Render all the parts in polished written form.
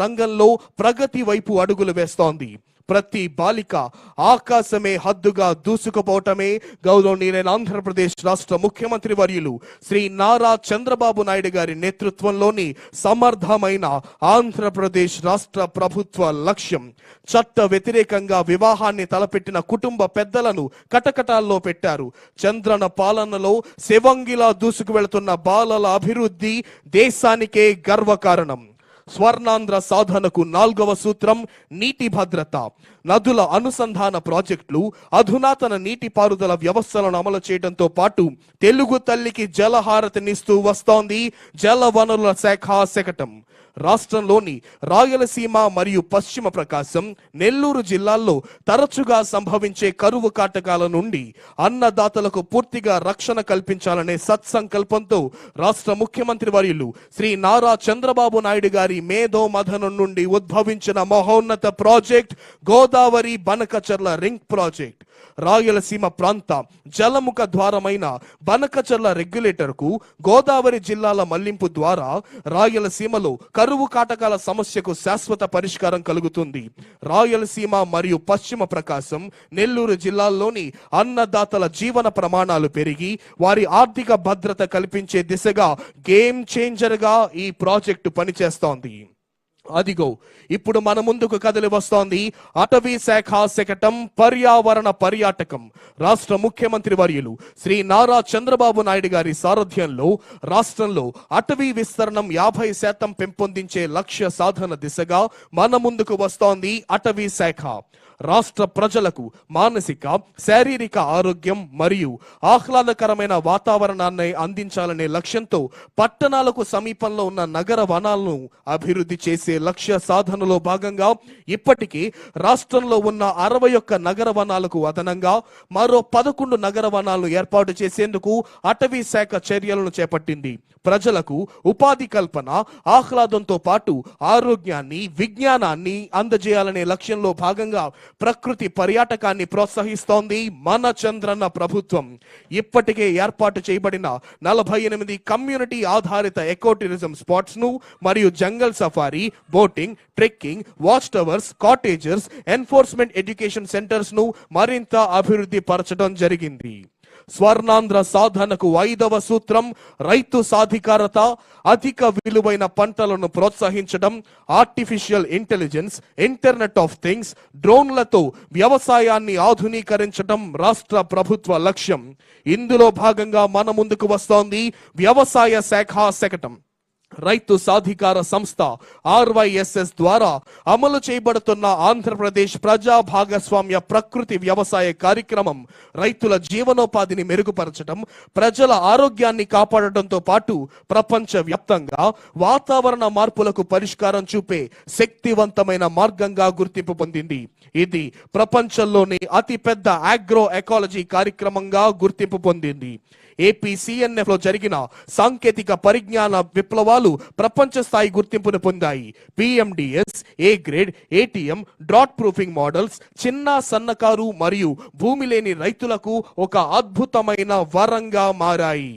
రంగంలో ప్రగతి వైపు అడుగులు వేస్తోంది. ప్రతి బాలిక ఆకాశమే హద్దుగా దూసుకుపోవటమే గౌరవనీయులైన ఆంధ్రప్రదేశ్ రాష్ట్ర ముఖ్యమంత్రి వర్యులు శ్రీ నారా చంద్రబాబు నాయుడు గారి నేతృత్వంలోని సమర్థమైన ఆంధ్రప్రదేశ్ రాష్ట్ర ప్రభుత్వ లక్ష్యం. చట్ట వ్యతిరేకంగా వివాహాన్ని తలపెట్టిన కుటుంబ పెద్దలను కటకటాల్లో పెట్టారు. చంద్రన పాలనలో శివంగిలా దూసుకు వెళుతున్న బాలల అభివృద్ధి దేశానికే గర్వకారణం. స్వర్ణాంధ్ర సాధనకు 4వ సూత్రం నీటి భద్రత. నదుల అనుసంధాన ప్రాజెక్టులు, అధునాతన నీటిపారుదల వ్యవస్థలను అమలు చేయడంతో పాటు తెలుగు తల్లికి జలహారతినిస్తూ వస్తోంది జల వనరుల శాఖ శకటం. రాష్ట్రంలోని రాయలసీమ మరియు పశ్చిమ ప్రకాశం, నెల్లూరు జిల్లాల్లో తరచుగా సంభవించే కరువు కాటకాల నుండి అన్నదాతలకు పూర్తిగా రక్షణ కల్పించాలనే సత్సంకల్పంతో రాష్ట్ర ముఖ్యమంత్రి వర్యులు శ్రీ నారా చంద్రబాబు నాయుడు గారి మేధో మథనం నుండి ఉద్భవించిన మహోన్నత project Godavari Banakacherla ring project. Rayalaseema ప్రాంత జలముఖ ద్వారమైన బనకచర్ల రెగ్యులేటర్ కు గోదావరి జిల్లాల మళ్లింపు ద్వారా రాయలసీమలో కరువు కాటకాల సమస్యకు శాశ్వత పరిష్కారం కలుగుతుంది. రాయలసీమ మరియు పశ్చిమ ప్రకాశం, నెల్లూరు జిల్లాల్లోని అన్నదాతల జీవన ప్రమాణాలు పెరిగి వారి ఆర్థిక భద్రత కల్పించే దిశగా గేమ్ చేంజర్ గా ఈ ప్రాజెక్టు పనిచేస్తోంది. అదిగో ఇప్పుడు మన ముందుకు కదిలి వస్తోంది అటవీ శాఖ శకటం పర్యావరణ పర్యాటకం. రాష్ట్ర ముఖ్యమంత్రి వర్యులు శ్రీ నారా చంద్రబాబు నాయుడు గారి సారథ్యంలో రాష్ట్రంలో అటవీ విస్తరణం 50% పెంపొందించే లక్ష్య సాధన దిశగా మన ముందుకు వస్తోంది అటవీ శాఖ. రాష్ట్ర ప్రజలకు మానసిక, శారీరక ఆరోగ్యం మరియు ఆహ్లాదకరమైన వాతావరణాన్ని అందించాలనే లక్ష్యంతో పట్టణాలకు సమీపంలో ఉన్న నగర వనాలను అభివృద్ధి చేసే లక్ష్య సాధనలో భాగంగా ఇప్పటికీ రాష్ట్రంలో ఉన్న 61 నగర వనాలకు అదనంగా మరో 11 నగర వనాలను ఏర్పాటు చేసేందుకు అటవీ శాఖ చర్యలను చేపట్టింది. ప్రజలకు ఉపాధి కల్పన, ఆహ్లాదంతో పాటు ఆరోగ్యాన్ని, విజ్ఞానాన్ని అందజేయాలనే లక్ష్యంలో భాగంగా ప్రకృతి పర్యాటకాన్ని ప్రోత్సహిస్తోంది మన చంద్రన్న ప్రభుత్వం. ఇప్పటికే ఏర్పాటు చేయబడిన 48 కమ్యూనిటీ ఆధారిత ఎకో టూరిజం స్పాట్స్ ను మరియు jungle safari, boating, trekking, watch towers, cottages, enforcement education centres ను మరింత అభివృద్ధి పరచడం జరిగింది. స్వర్ణాంధ్ర సాధనకు 5వ సూత్రం రైతు సాధికారత. అధిక విలువైన పంటలను ప్రోత్సహించడం, artificial intelligence, internet of things, డ్రోన్లతో వ్యవసాయాన్ని ఆధునీకరించడం రాష్ట్ర ప్రభుత్వ లక్ష్యం. ఇందులో భాగంగా మన ముందుకు వస్తోంది వ్యవసాయ శాఖ శకటం. రైతు సాధికార సంస్థ RYSS ద్వారా అమలు చేయబడుతున్న ఆంధ్రప్రదేశ్ ప్రజా భాగస్వామ్య ప్రకృతి వ్యవసాయ కార్యక్రమం రైతుల జీవనోపాధిని మెరుగుపరచడం, ప్రజల ఆరోగ్యాన్ని కాపాడటంతో పాటు ప్రపంచ వ్యాప్తంగా వాతావరణ మార్పులకు పరిష్కారం చూపే శక్తివంతమైన మార్గంగా గుర్తింపు పొందింది. ఇది ప్రపంచంలోని అతిపెద్ద ఆగ్రో ఎకాలజీ కార్యక్రమంగా గుర్తింపు పొందింది. APCNF లో జరిగిన సాంకేతిక పరిజ్ఞాన విప్లవాలు ప్రపంచ స్థాయి గుర్తింపును పొందాయి. PMDS, A grade, ATM, drought proofing models చిన్న, సన్నకారు మరియు భూమి లేని రైతులకు ఒక అద్భుతమైన వరంగా మారాయి.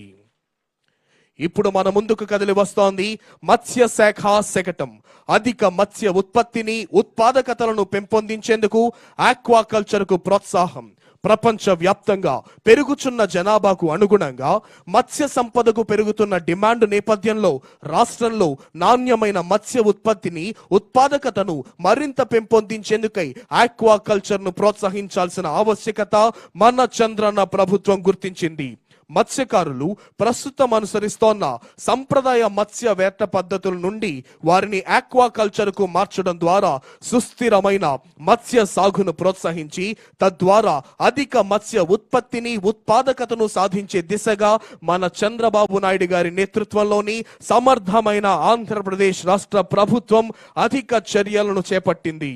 ఇప్పుడు మన ముందుకు కదిలి వస్తోంది మత్స్య శాఖ శకటం. అధిక మత్స్య ఉత్పత్తిని, ఉత్పాదకతలను పెంపొందించేందుకు ఆక్వాకల్చర్ కు ప్రోత్సాహం. ప్రపంచ వ్యాప్తంగా పెరుగుచున్న జనాభాకు అనుగుణంగా మత్స్య సంపదకు పెరుగుతున్న డిమాండ్ నేపథ్యంలో రాష్ట్రంలో నాణ్యమైన మత్స్య ఉత్పత్తిని, ఉత్పాదకతను మరింత పెంపొందించేందుకై ఆక్వాకల్చర్ ను ప్రోత్సహించాల్సిన ఆవశ్యకత మన చంద్రన్న ప్రభుత్వం గుర్తించింది. మత్స్యకారులు ప్రస్తుతం అనుసరిస్తోన్న సంప్రదాయ మత్స్య వేట పద్ధతుల నుండి వారిని ఆక్వాకల్చర్ కు మార్చడం ద్వారా సుస్థిరమైన మత్స్య సాగును ప్రోత్సహించి తద్వారా అధిక మత్స్య ఉత్పత్తిని, ఉత్పాదకతను సాధించే దిశగా మన చంద్రబాబు నాయుడు గారి నేతృత్వంలోని సమర్థమైన ఆంధ్రప్రదేశ్ రాష్ట్ర ప్రభుత్వం అధిక చర్యలను చేపట్టింది.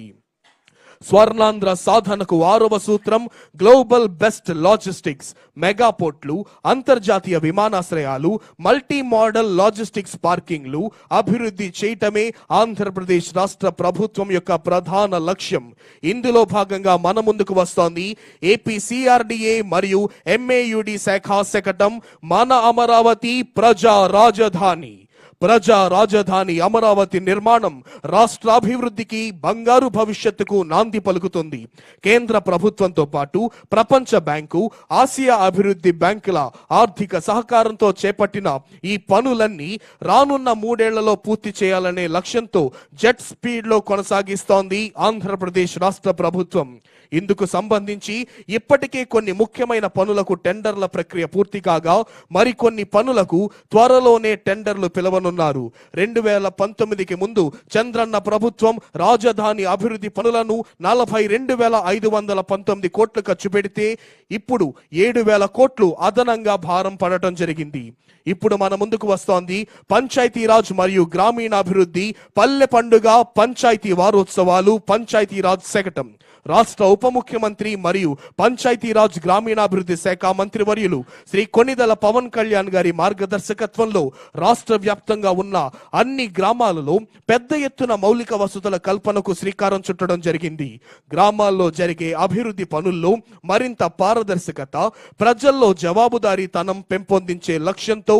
స్వర్ణాంధ్ర సాధనకు 6వ సూత్రం గ్లోబల్ బెస్ట్ లాజిస్టిక్స్. మెగా పోర్ట్లు, అంతర్జాతీయ విమానాశ్రయాలు, మల్టీ మోడల్ లాజిస్టిక్స్ పార్కింగ్లు అభివృద్ధి చేయటమే ఆంధ్రప్రదేశ్ రాష్ట్ర ప్రభుత్వం యొక్క ప్రధాన లక్ష్యం. ఇందులో భాగంగా మన ముందుకు వస్తోంది APCRDA మరియు MAUD శాఖ శకటం మన అమరావతి ప్రజా రాజధాని. ప్రజా రాజధాని అమరావతి నిర్మాణం రాష్ట్రాభివృద్ధికి, బంగారు భవిష్యత్తుకు నాంది పలుకుతుంది. కేంద్ర ప్రభుత్వంతో పాటు ప్రపంచ బ్యాంకు, ఆసియా అభివృద్ధి బ్యాంకుల ఆర్థిక సహకారంతో చేపట్టిన ఈ పనులన్నీ రానున్న 3 ఏళ్లలో పూర్తి చేయాలనే లక్ష్యంతో జెట్ స్పీడ్ లో కొనసాగిస్తోంది ఆంధ్రప్రదేశ్ రాష్ట్ర ప్రభుత్వం. ఇందుకు సంబంధించి ఇప్పటికే కొన్ని ముఖ్యమైన పనులకు టెండర్ల ప్రక్రియ పూర్తి కాగా మరికొన్ని పనులకు త్వరలోనే టెండర్లు పిలవనున్నారు. 2019కి ముందు చంద్రన్న ప్రభుత్వం రాజధాని అభివృద్ధి పనులను 42,519 కోట్లు ఖర్చు పెడితే ఇప్పుడు 7,000 కోట్లు అదనంగా భారం పడటం జరిగింది. ఇప్పుడు మన ముందుకు వస్తోంది పంచాయతీరాజ్ మరియు గ్రామీణాభివృద్ధి, పల్లె పండుగ, పంచాయతీ వారోత్సవాలు, పంచాయతీరాజ్ శకటం. రాష్ట్ర ఉప ముఖ్యమంత్రి మరియు పంచాయతీరాజ్ గ్రామీణాభివృద్ధి శాఖ మంత్రివర్యులు శ్రీ కొణిదెల పవన్ కళ్యాణ్ గారి మార్గదర్శకత్వంలో రాష్ట్ర వ్యాప్తంగా ఉన్న అన్ని గ్రామాలలో పెద్ద ఎత్తున మౌలిక వసతుల కల్పనకు శ్రీకారం చుట్టడం జరిగింది. గ్రామాల్లో జరిగే అభివృద్ధి పనుల్లో మరింత పారదర్శకత, ప్రజల్లో జవాబుదారీతనం పెంపొందించే లక్ష్యంతో